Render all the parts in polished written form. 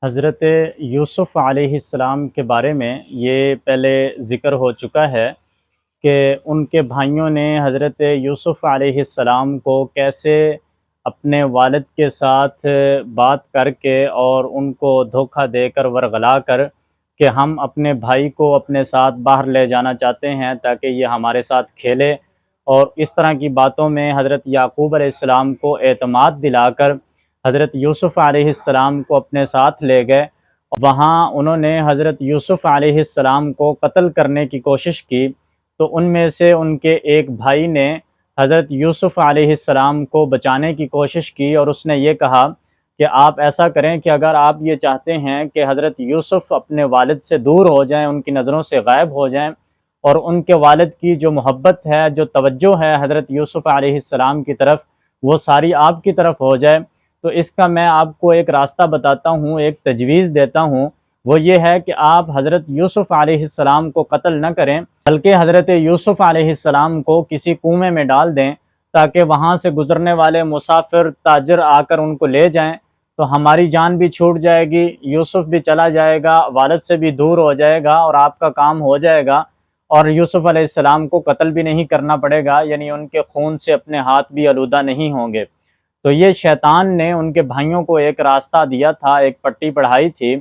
حضرت یوسف علیہ السلام کے بارے میں یہ پہلے ذکر ہو چکا ہے کہ ان کے بھائیوں نے حضرت یوسف علیہ السلام کو کیسے اپنے والد کے ساتھ بات کر کے اور ان کو دھوکہ دے کر ورغلا کر کہ ہم اپنے بھائی کو اپنے ساتھ باہر لے جانا چاہتے ہیں تاکہ یہ ہمارے ساتھ کھیلے، اور اس طرح کی باتوں میں حضرت یعقوب علیہ السلام کو اعتماد دلا کر حضرت یوسف علیہ السلام کو اپنے ساتھ لے گئے۔ وہاں انہوں نے حضرت یوسف علیہ السلام کو قتل کرنے کی کوشش کی، تو ان میں سے ان کے ایک بھائی نے حضرت یوسف علیہ السلام کو بچانے کی کوشش کی، اور اس نے یہ کہا کہ آپ ایسا کریں کہ اگر آپ یہ چاہتے ہیں کہ حضرت یوسف اپنے والد سے دور ہو جائیں، ان کی نظروں سے غائب ہو جائیں، اور ان کے والد کی جو محبت ہے، جو توجہ ہے حضرت یوسف علیہ السلام کی طرف، وہ ساری آپ کی طرف ہو جائے، تو اس کا میں آپ کو ایک راستہ بتاتا ہوں، ایک تجویز دیتا ہوں۔ وہ یہ ہے کہ آپ حضرت یوسف علیہ السلام کو قتل نہ کریں، بلکہ حضرت یوسف علیہ السلام کو کسی کنویں میں ڈال دیں تاکہ وہاں سے گزرنے والے مسافر تاجر آ کر ان کو لے جائیں، تو ہماری جان بھی چھوٹ جائے گی، یوسف بھی چلا جائے گا، والد سے بھی دور ہو جائے گا، اور آپ کا کام ہو جائے گا، اور یوسف علیہ السلام کو قتل بھی نہیں کرنا پڑے گا، یعنی ان کے خون سے اپنے ہاتھ بھی آلودہ نہیں ہوں گے۔ تو یہ شیطان نے ان کے بھائیوں کو ایک راستہ دیا تھا، ایک پٹی پڑھائی تھی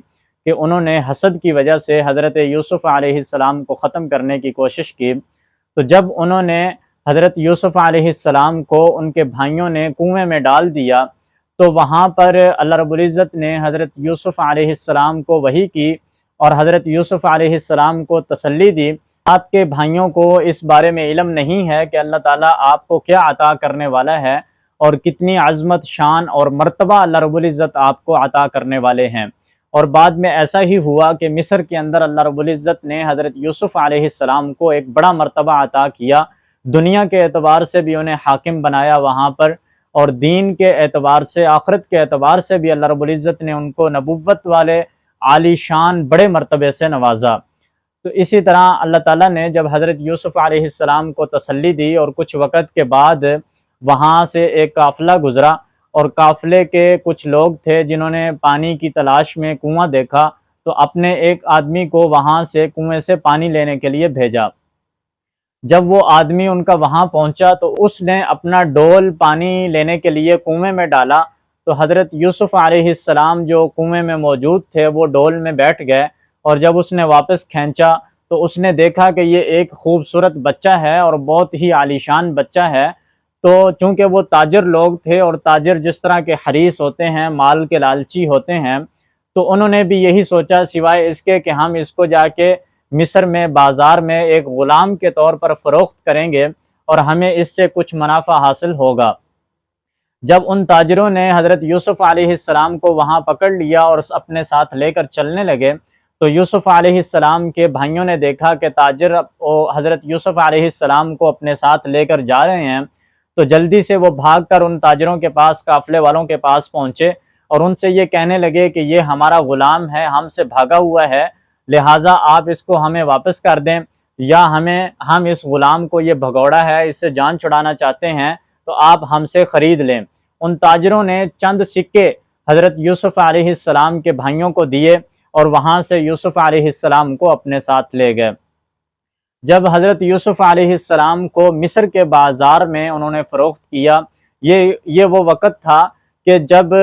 کہ انہوں نے حسد کی وجہ سے حضرت یوسف علیہ السلام کو ختم کرنے کی کوشش کی۔ تو جب انہوں نے حضرت یوسف علیہ السلام کو ان کے بھائیوں نے کنویں میں ڈال دیا، تو وہاں پر اللہ رب العزت نے حضرت یوسف علیہ السلام کو وحی کی اور حضرت یوسف علیہ السلام کو تسلی دی۔ آپ کے بھائیوں کو اس بارے میں علم نہیں ہے کہ اللہ تعالیٰ آپ کو کیا عطا کرنے والا ہے، اور کتنی عظمت، شان اور مرتبہ اللہ رب العزت آپ کو عطا کرنے والے ہیں۔ اور بعد میں ایسا ہی ہوا کہ مصر کے اندر اللہ رب العزت نے حضرت یوسف علیہ السلام کو ایک بڑا مرتبہ عطا کیا، دنیا کے اعتبار سے بھی انہیں حاکم بنایا وہاں پر، اور دین کے اعتبار سے، آخرت کے اعتبار سے بھی اللہ رب العزت نے ان کو نبوت والے عالی شان بڑے مرتبے سے نوازا۔ تو اسی طرح اللہ تعالیٰ نے جب حضرت یوسف علیہ السلام کو تسلی دی، اور کچھ وقت کے بعد وہاں سے ایک قافلہ گزرا، اور قافلے کے کچھ لوگ تھے جنہوں نے پانی کی تلاش میں کنواں دیکھا، تو اپنے ایک آدمی کو وہاں سے کنویں سے پانی لینے کے لیے بھیجا۔ جب وہ آدمی ان کا وہاں پہنچا تو اس نے اپنا ڈول پانی لینے کے لیے کنویں میں ڈالا، تو حضرت یوسف علیہ السلام جو کنویں میں موجود تھے وہ ڈول میں بیٹھ گئے، اور جب اس نے واپس کھینچا تو اس نے دیکھا کہ یہ ایک خوبصورت بچہ ہے اور بہت ہی عالیشان بچہ ہے۔ تو چونکہ وہ تاجر لوگ تھے، اور تاجر جس طرح کے حریص ہوتے ہیں، مال کے لالچی ہوتے ہیں، تو انہوں نے بھی یہی سوچا سوائے اس کے کہ ہم اس کو جا کے مصر میں بازار میں ایک غلام کے طور پر فروخت کریں گے اور ہمیں اس سے کچھ منافع حاصل ہوگا۔ جب ان تاجروں نے حضرت یوسف علیہ السلام کو وہاں پکڑ لیا اور اپنے ساتھ لے کر چلنے لگے، تو یوسف علیہ السلام کے بھائیوں نے دیکھا کہ تاجر حضرت یوسف علیہ السلام کو اپنے ساتھ لے کر جا رہے ہیں، تو جلدی سے وہ بھاگ کر ان تاجروں کے پاس، قافلے والوں کے پاس پہنچے، اور ان سے یہ کہنے لگے کہ یہ ہمارا غلام ہے، ہم سے بھاگا ہوا ہے، لہٰذا آپ اس کو ہمیں واپس کر دیں، یا ہم اس غلام کو، یہ بھگوڑا ہے، اس سے جان چھڑانا چاہتے ہیں، تو آپ ہم سے خرید لیں۔ ان تاجروں نے چند سکے حضرت یوسف علیہ السلام کے بھائیوں کو دیے، اور وہاں سے یوسف علیہ السلام کو اپنے ساتھ لے گئے۔ جب حضرت یوسف علیہ السلام کو مصر کے بازار میں انہوں نے فروخت کیا، یہ وہ وقت تھا کہ جب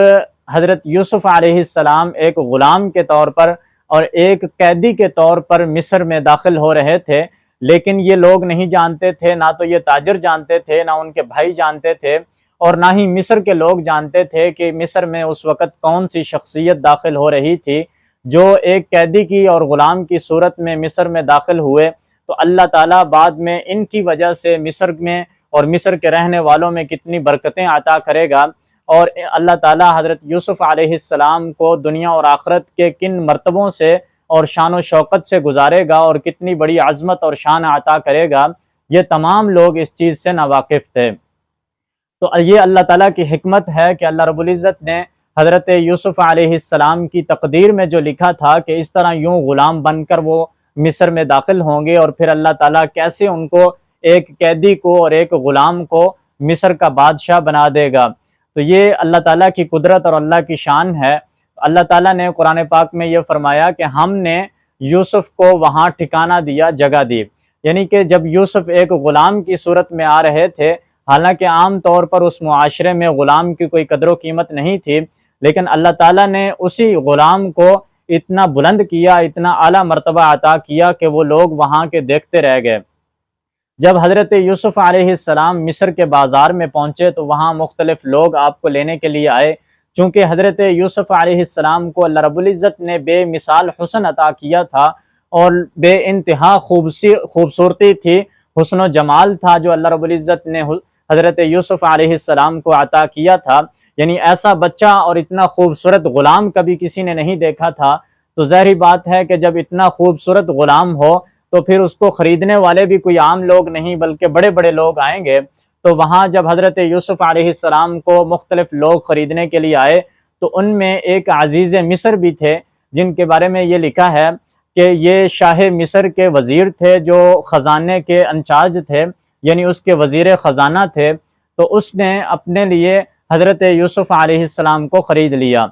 حضرت یوسف علیہ السلام ایک غلام کے طور پر اور ایک قیدی کے طور پر مصر میں داخل ہو رہے تھے، لیکن یہ لوگ نہیں جانتے تھے، نہ تو یہ تاجر جانتے تھے، نہ ان کے بھائی جانتے تھے، اور نہ ہی مصر کے لوگ جانتے تھے کہ مصر میں اس وقت کون سی شخصیت داخل ہو رہی تھی جو ایک قیدی کی اور غلام کی صورت میں مصر میں داخل ہوئے۔ تو اللہ تعالیٰ بعد میں ان کی وجہ سے مصر میں اور مصر کے رہنے والوں میں کتنی برکتیں عطا کرے گا، اور اللہ تعالیٰ حضرت یوسف علیہ السلام کو دنیا اور آخرت کے کن مرتبوں سے اور شان و شوکت سے گزارے گا، اور کتنی بڑی عظمت اور شان عطا کرے گا، یہ تمام لوگ اس چیز سے ناواقف تھے۔ تو یہ اللہ تعالیٰ کی حکمت ہے کہ اللہ رب العزت نے حضرت یوسف علیہ السلام کی تقدیر میں جو لکھا تھا کہ اس طرح یوں غلام بن کر وہ مصر میں داخل ہوں گے، اور پھر اللہ تعالیٰ کیسے ان کو، ایک قیدی کو اور ایک غلام کو، مصر کا بادشاہ بنا دے گا۔ تو یہ اللہ تعالیٰ کی قدرت اور اللہ کی شان ہے۔ اللہ تعالیٰ نے قرآن پاک میں یہ فرمایا کہ ہم نے یوسف کو وہاں ٹھکانہ دیا، جگہ دی، یعنی کہ جب یوسف ایک غلام کی صورت میں آ رہے تھے، حالانکہ عام طور پر اس معاشرے میں غلام کی کوئی قدر و قیمت نہیں تھی، لیکن اللہ تعالیٰ نے اسی غلام کو اتنا بلند کیا، اتنا اعلیٰ مرتبہ عطا کیا کہ وہ لوگ وہاں کے دیکھتے رہ گئے۔ جب حضرت یوسف علیہ السلام مصر کے بازار میں پہنچے تو وہاں مختلف لوگ آپ کو لینے کے لیے آئے، چونکہ حضرت یوسف علیہ السلام کو اللہ رب العزت نے بے مثال حسن عطا کیا تھا اور بے انتہا خوبصورتی تھی، حسن و جمال تھا جو اللہ رب العزت نے حضرت یوسف علیہ السلام کو عطا کیا تھا، یعنی ایسا بچہ اور اتنا خوبصورت غلام کبھی کسی نے نہیں دیکھا تھا۔ تو ظاہری بات ہے کہ جب اتنا خوبصورت غلام ہو تو پھر اس کو خریدنے والے بھی کوئی عام لوگ نہیں بلکہ بڑے بڑے لوگ آئیں گے۔ تو وہاں جب حضرت یوسف علیہ السلام کو مختلف لوگ خریدنے کے لیے آئے تو ان میں ایک عزیز مصر بھی تھے، جن کے بارے میں یہ لکھا ہے کہ یہ شاہ مصر کے وزیر تھے جو خزانے کے انچارج تھے، یعنی اس کے وزیر خزانہ تھے۔ تو اس نے اپنے لیے حضرت یوسف علیہ السلام کو خرید لیا،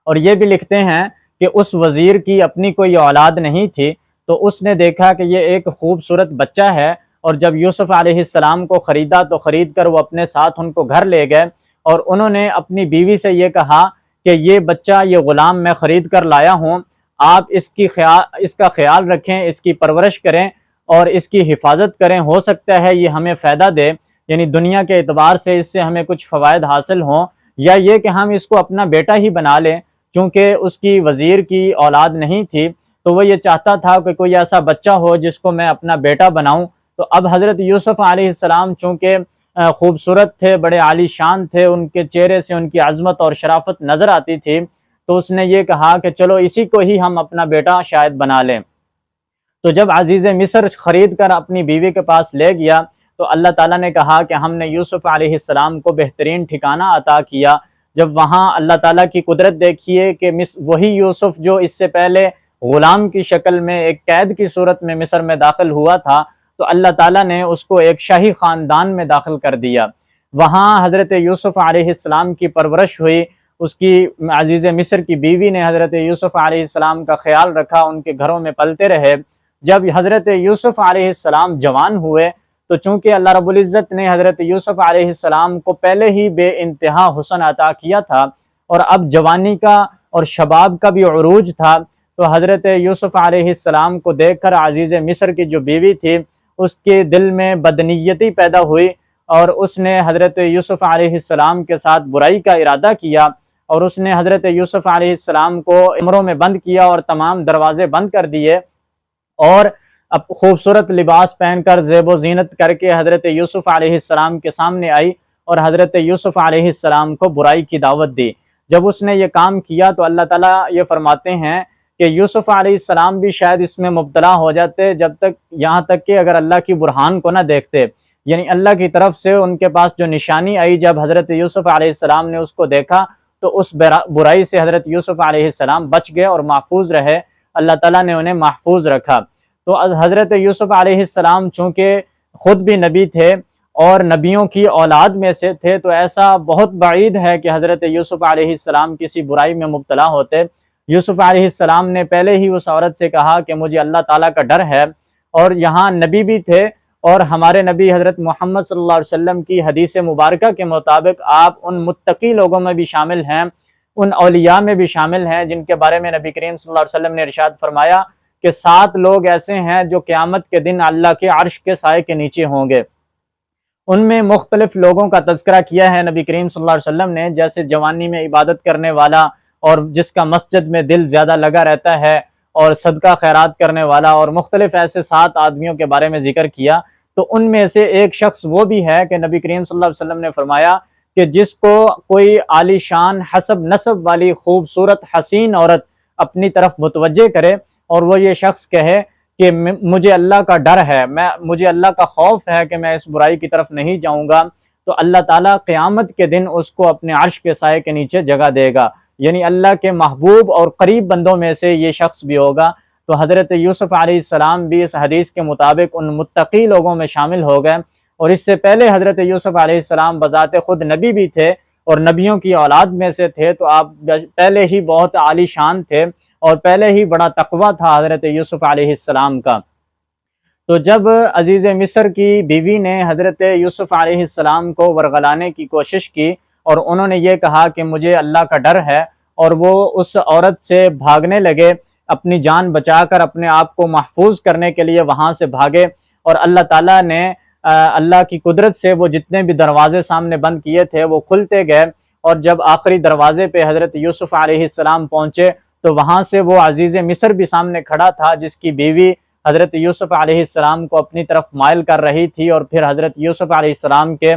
اور یہ بھی لکھتے ہیں کہ اس وزیر کی اپنی کوئی اولاد نہیں تھی، تو اس نے دیکھا کہ یہ ایک خوبصورت بچہ ہے، اور جب یوسف علیہ السلام کو خریدا تو خرید کر وہ اپنے ساتھ ان کو گھر لے گئے، اور انہوں نے اپنی بیوی سے یہ کہا کہ یہ بچہ، یہ غلام میں خرید کر لایا ہوں، آپ اس کا خیال رکھیں، اس کی پرورش کریں اور اس کی حفاظت کریں، ہو سکتا ہے یہ ہمیں فائدہ دے، یعنی دنیا کے اعتبار سے اس سے ہمیں کچھ فوائد حاصل ہوں، یا یہ کہ ہم اس کو اپنا بیٹا ہی بنا لیں، چونکہ اس کی وزیر کی اولاد نہیں تھی تو وہ یہ چاہتا تھا کہ کوئی ایسا بچہ ہو جس کو میں اپنا بیٹا بناؤں۔ تو اب حضرت یوسف علیہ السلام چونکہ خوبصورت تھے، بڑے عالی شان تھے، ان کے چہرے سے ان کی عظمت اور شرافت نظر آتی تھی، تو اس نے یہ کہا کہ چلو اسی کو ہی ہم اپنا بیٹا شاید بنا لیں۔ تو جب عزیز مصر خرید کر اپنی بیوی کے پاس لے گیا تو اللہ تعالیٰ نے کہا کہ ہم نے یوسف علیہ السلام کو بہترین ٹھکانہ عطا کیا۔ جب وہاں اللہ تعالیٰ کی قدرت دیکھیے کہ وہی یوسف جو اس سے پہلے غلام کی شکل میں ایک قید کی صورت میں مصر میں داخل ہوا تھا، تو اللہ تعالیٰ نے اس کو ایک شاہی خاندان میں داخل کر دیا۔ وہاں حضرت یوسف علیہ السلام کی پرورش ہوئی، اس کی عزیز مصر کی بیوی نے حضرت یوسف علیہ السلام کا خیال رکھا، ان کے گھروں میں پلتے رہے۔ جب حضرت یوسف علیہ السلام جوان ہوئے تو چونکہ اللہ رب العزت نے حضرت یوسف علیہ السلام کو پہلے ہی بے انتہا حسن عطا کیا تھا اور اب جوانی کا اور شباب کا بھی عروج تھا، تو حضرت یوسف علیہ السلام کو دیکھ کر عزیز مصر کی جو بیوی تھی اس کے دل میں بدنیتی پیدا ہوئی، اور اس نے حضرت یوسف علیہ السلام کے ساتھ برائی کا ارادہ کیا، اور اس نے حضرت یوسف علیہ السلام کو کمروں میں بند کیا اور تمام دروازے بند کر دیے، اور اب خوبصورت لباس پہن کر زیب و زینت کر کے حضرت یوسف علیہ السلام کے سامنے آئی اور حضرت یوسف علیہ السلام کو برائی کی دعوت دی۔ جب اس نے یہ کام کیا تو اللہ تعالیٰ یہ فرماتے ہیں کہ یوسف علیہ السلام بھی شاید اس میں مبتلا ہو جاتے، یہاں تک کہ اگر اللہ کی برہان کو نہ دیکھتے، یعنی اللہ کی طرف سے ان کے پاس جو نشانی آئی، جب حضرت یوسف علیہ السلام نے اس کو دیکھا تو اس برائی سے حضرت یوسف علیہ السلام بچ گئے اور محفوظ رہے، اللہ تعالیٰ نے انہیں محفوظ رکھا۔ تو حضرت یوسف علیہ السلام چونکہ خود بھی نبی تھے اور نبیوں کی اولاد میں سے تھے، تو ایسا بہت بعید ہے کہ حضرت یوسف علیہ السلام کسی برائی میں مبتلا ہوتے۔ یوسف علیہ السلام نے پہلے ہی اس عورت سے کہا کہ مجھے اللہ تعالیٰ کا ڈر ہے، اور یہاں نبی بھی تھے، اور ہمارے نبی حضرت محمد صلی اللہ علیہ وسلم کی حدیث مبارکہ کے مطابق آپ ان متقی لوگوں میں بھی شامل ہیں، ان اولیاء میں بھی شامل ہیں جن کے بارے میں نبی کریم صلی اللہ علیہ وسلم نے ارشاد فرمایا کہ 7 لوگ ایسے ہیں جو قیامت کے دن اللہ کے عرش کے سائے کے نیچے ہوں گے۔ ان میں مختلف لوگوں کا تذکرہ کیا ہے نبی کریم صلی اللہ علیہ وسلم نے، جیسے جوانی میں عبادت کرنے والا اور جس کا مسجد میں دل زیادہ لگا رہتا ہے، اور صدقہ خیرات کرنے والا، اور مختلف ایسے 7 آدمیوں کے بارے میں ذکر کیا۔ تو ان میں سے ایک شخص وہ بھی ہے کہ نبی کریم صلی اللہ علیہ وسلم نے فرمایا کہ جس کو کوئی عالی شان حسب نسب والی خوبصورت حسین عورت اپنی طرف متوجہ کرے اور وہ یہ شخص کہے کہ مجھے اللہ کا ڈر ہے، مجھے اللہ کا خوف ہے کہ میں اس برائی کی طرف نہیں جاؤں گا، تو اللہ تعالیٰ قیامت کے دن اس کو اپنے عرش کے سائے کے نیچے جگہ دے گا، یعنی اللہ کے محبوب اور قریب بندوں میں سے یہ شخص بھی ہوگا۔ تو حضرت یوسف علیہ السلام بھی اس حدیث کے مطابق ان متقی لوگوں میں شامل ہو گئے، اور اس سے پہلے حضرت یوسف علیہ السلام بذات خود نبی بھی تھے، اور نبیوں کی اولاد میں سے تھے، تو آپ پہلے ہی بہت عالی شان تھے اور پہلے ہی بڑا تقویٰ تھا حضرت یوسف علیہ السلام کا۔ تو جب عزیز مصر کی بیوی نے حضرت یوسف علیہ السلام کو ورغلانے کی کوشش کی اور انہوں نے یہ کہا کہ مجھے اللہ کا ڈر ہے، اور وہ اس عورت سے بھاگنے لگے، اپنی جان بچا کر اپنے آپ کو محفوظ کرنے کے لیے وہاں سے بھاگے، اور اللہ تعالیٰ نے اللہ کی قدرت سے وہ جتنے بھی دروازے سامنے بند کیے تھے وہ کھلتے گئے، اور جب آخری دروازے پہ حضرت یوسف علیہ السلام پہنچے تو وہاں سے وہ عزیز مصر بھی سامنے کھڑا تھا، جس کی بیوی حضرت یوسف علیہ السلام کو اپنی طرف مائل کر رہی تھی اور پھر حضرت یوسف علیہ السلام کے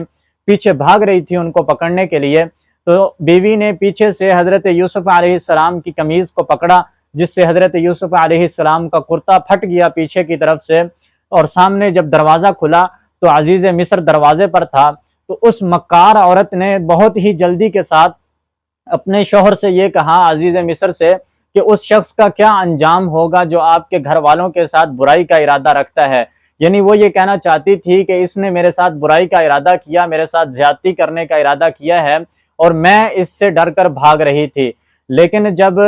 پیچھے بھاگ رہی تھی ان کو پکڑنے کے لیے۔ تو بیوی نے پیچھے سے حضرت یوسف علیہ السلام کی قمیض کو پکڑا، جس سے حضرت یوسف علیہ السلام کا کرتا پھٹ گیا پیچھے کی طرف سے، اور سامنے جب دروازہ کھلا تو عزیز مصر دروازے پر تھا۔ تو اس مکار عورت نے بہت ہی جلدی کے ساتھ اپنے شوہر سے یہ کہا، عزیز مصر سے، کہ اس شخص کا کیا انجام ہوگا جو آپ کے گھر والوں کے ساتھ برائی کا ارادہ رکھتا ہے۔ یعنی وہ یہ کہنا چاہتی تھی کہ اس نے میرے ساتھ برائی کا ارادہ کیا، میرے ساتھ زیادتی کرنے کا ارادہ کیا ہے، اور میں اس سے ڈر کر بھاگ رہی تھی۔ لیکن جب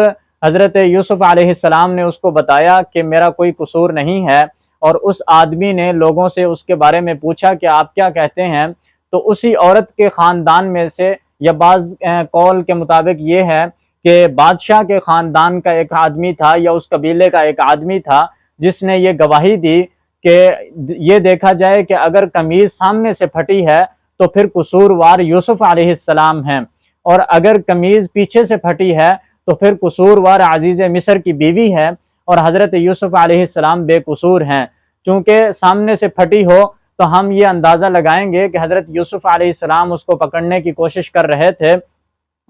حضرت یوسف علیہ السلام نے اس کو بتایا کہ میرا کوئی قصور نہیں ہے، اور اس آدمی نے لوگوں سے اس کے بارے میں پوچھا کہ آپ کیا کہتے ہیں، تو اسی عورت کے خاندان میں سے، یا بعض قول کے مطابق یہ ہے کہ بادشاہ کے خاندان کا ایک آدمی تھا یا اس قبیلے کا ایک آدمی تھا، جس نے یہ گواہی دی کہ یہ دیکھا جائے کہ اگر قمیض سامنے سے پھٹی ہے تو پھر قصوروار یوسف علیہ السلام ہیں، اور اگر قمیض پیچھے سے پھٹی ہے تو پھر قصوروار عزیز مصر کی بیوی ہے، اور حضرت یوسف علیہ السلام بے قصور ہیں۔ چونکہ سامنے سے پھٹی ہو تو ہم یہ اندازہ لگائیں گے کہ حضرت یوسف علیہ السلام اس کو پکڑنے کی کوشش کر رہے تھے،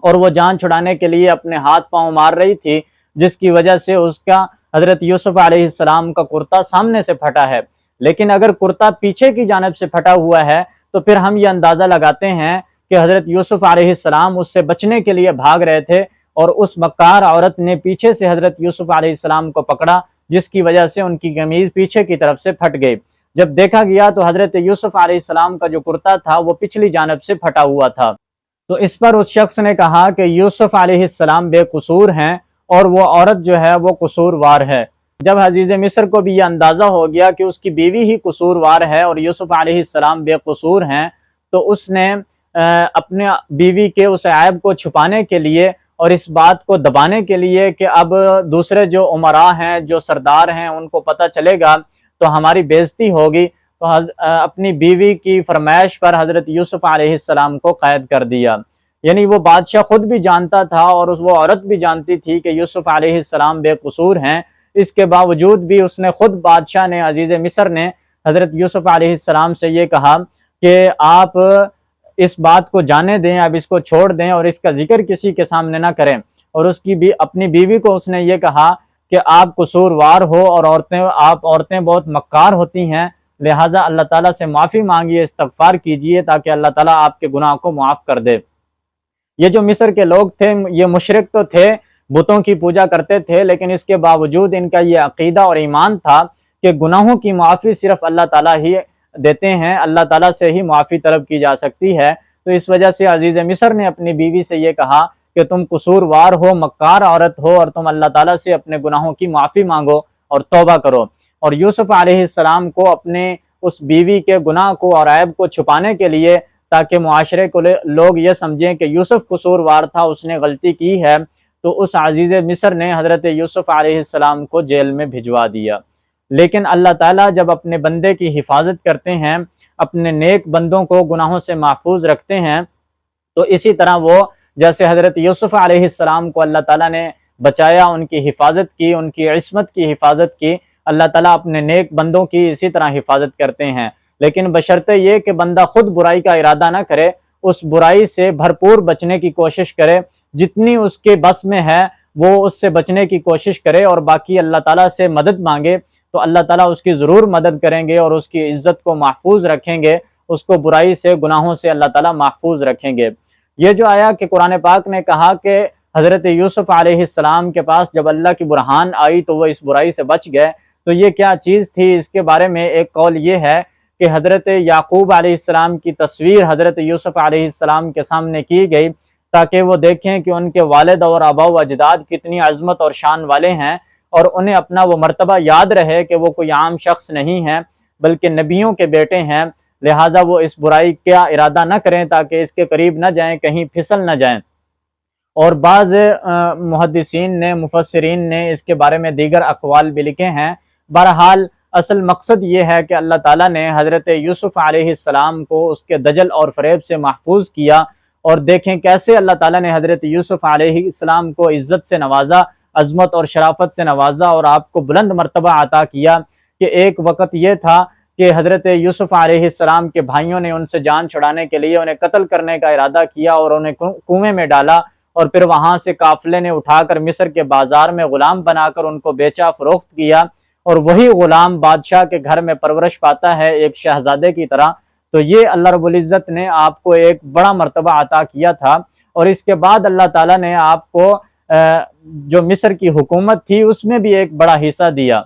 اور وہ جان چھڑانے کے لیے اپنے ہاتھ پاؤں مار رہی تھی، جس کی وجہ سے اس کا حضرت یوسف علیہ السلام کا کرتا سامنے سے پھٹا ہے۔ لیکن اگر کرتا پیچھے کی جانب سے پھٹا ہوا ہے تو پھر ہم یہ اندازہ لگاتے ہیں کہ حضرت یوسف علیہ السلام اس سے بچنے کے لیے بھاگ رہے تھے، اور اس مکار عورت نے پیچھے سے حضرت یوسف علیہ السلام کو پکڑا، جس کی وجہ سے ان کی قمیض پیچھے کی طرف سے پھٹ گئی۔ جب دیکھا گیا تو حضرت یوسف علیہ السلام کا جو کرتا تھا وہ پچھلی جانب سے پھٹا ہوا تھا۔ تو اس پر اس شخص نے کہا کہ یوسف علیہ السلام بے قصور ہیں اور وہ عورت جو ہے وہ قصوروار ہے۔ جب عزیز مصر کو بھی یہ اندازہ ہو گیا کہ اس کی بیوی ہی قصوروار ہے اور یوسف علیہ السلام بے قصور ہیں، تو اس نے اپنے بیوی کے اس عیب کو چھپانے کے لیے اور اس بات کو دبانے کے لیے کہ اب دوسرے جو امراء ہیں، جو سردار ہیں، ان کو پتہ چلے گا تو ہماری بے عزتی ہوگی، تو اپنی بیوی کی فرمائش پر حضرت یوسف علیہ السلام کو قید کر دیا۔ یعنی وہ بادشاہ خود بھی جانتا تھا اور وہ عورت بھی جانتی تھی کہ یوسف علیہ السلام بے قصور ہیں، اس کے باوجود بھی اس نے خود بادشاہ نے، عزیز مصر نے حضرت یوسف علیہ السلام سے یہ کہا کہ آپ اس بات کو جانے دیں، اب اس کو چھوڑ دیں اور اس کا ذکر کسی کے سامنے نہ کریں۔ اور اس کی بھی اپنی بیوی کو اس نے یہ کہا کہ آپ قصوروار ہو اور آپ عورتیں بہت مکار ہوتی ہیں، لہٰذا اللہ تعالیٰ سے معافی مانگیے، استغفار کیجئے تاکہ اللہ تعالیٰ آپ کے گناہ کو معاف کر دے۔ یہ جو مصر کے لوگ تھے یہ مشرک تو تھے، بتوں کی پوجا کرتے تھے، لیکن اس کے باوجود ان کا یہ عقیدہ اور ایمان تھا کہ گناہوں کی معافی صرف اللہ تعالیٰ ہی دیتے ہیں، اللہ تعالیٰ سے ہی معافی طلب کی جا سکتی ہے۔ تو اس وجہ سے عزیز مصر نے اپنی بیوی سے یہ کہا کہ تم قصوروار ہو، مکار عورت ہو، اور تم اللہ تعالیٰ سے اپنے گناہوں کی معافی مانگو اور توبہ کرو۔ اور یوسف علیہ السلام کو اپنے اس بیوی کے گناہ کو اور عیب کو چھپانے کے لیے، تاکہ معاشرے کو لوگ یہ سمجھیں کہ یوسف قصوروار تھا، اس نے غلطی کی ہے، تو اس عزیز مصر نے حضرت یوسف علیہ السلام کو جیل میں بھجوا دیا۔ لیکن اللہ تعالیٰ جب اپنے بندے کی حفاظت کرتے ہیں، اپنے نیک بندوں کو گناہوں سے محفوظ رکھتے ہیں، تو اسی طرح وہ جیسے حضرت یوسف علیہ السلام کو اللہ تعالیٰ نے بچایا، ان کی حفاظت کی، ان کی عصمت کی حفاظت کی، اللہ تعالیٰ اپنے نیک بندوں کی اسی طرح حفاظت کرتے ہیں۔ لیکن بشرطے یہ کہ بندہ خود برائی کا ارادہ نہ کرے، اس برائی سے بھرپور بچنے کی کوشش کرے، جتنی اس کے بس میں ہے وہ اس سے بچنے کی کوشش کرے، اور باقی اللہ تعالیٰ سے مدد مانگے تو اللہ تعالیٰ اس کی ضرور مدد کریں گے اور اس کی عزت کو محفوظ رکھیں گے، اس کو برائی سے، گناہوں سے اللہ تعالیٰ محفوظ رکھیں گے۔ یہ جو آیا کہ قرآن پاک نے کہا کہ حضرت یوسف علیہ السلام کے پاس جب اللہ کی برہان آئی تو وہ اس برائی سے بچ گئے، تو یہ کیا چیز تھی؟ اس کے بارے میں ایک قول یہ ہے کہ حضرت یعقوب علیہ السلام کی تصویر حضرت یوسف علیہ السلام کے سامنے کی گئی تاکہ وہ دیکھیں کہ ان کے والد اور آبا و اجداد کتنی عظمت اور شان والے ہیں، اور انہیں اپنا وہ مرتبہ یاد رہے کہ وہ کوئی عام شخص نہیں ہے بلکہ نبیوں کے بیٹے ہیں، لہٰذا وہ اس برائی کا ارادہ نہ کریں تاکہ اس کے قریب نہ جائیں، کہیں پھسل نہ جائیں۔ اور بعض محدثین نے، مفسرین نے اس کے بارے میں دیگر اقوال بھی لکھے ہیں۔ بہرحال اصل مقصد یہ ہے کہ اللہ تعالیٰ نے حضرت یوسف علیہ السلام کو اس کے دجل اور فریب سے محفوظ کیا، اور دیکھیں کیسے اللہ تعالیٰ نے حضرت یوسف علیہ السلام کو عزت سے نوازا، عظمت اور شرافت سے نوازا، اور آپ کو بلند مرتبہ عطا کیا کہ ایک وقت یہ تھا کہ حضرت یوسف علیہ السلام کے بھائیوں نے ان سے جان چھڑانے کے لیے انہیں قتل کرنے کا ارادہ کیا اور انہیں کنویں میں ڈالا، اور پھر وہاں سے قافلے نے اٹھا کر مصر کے بازار میں غلام بنا کر ان کو بیچا فروخت کیا، اور وہی غلام بادشاہ کے گھر میں پرورش پاتا ہے ایک شہزادے کی طرح۔ تو یہ اللہ رب العزت نے آپ کو ایک بڑا مرتبہ عطا کیا تھا، اور اس کے بعد اللہ تعالیٰ نے آپ کو جو مصر کی حکومت تھی اس میں بھی ایک بڑا حصہ دیا۔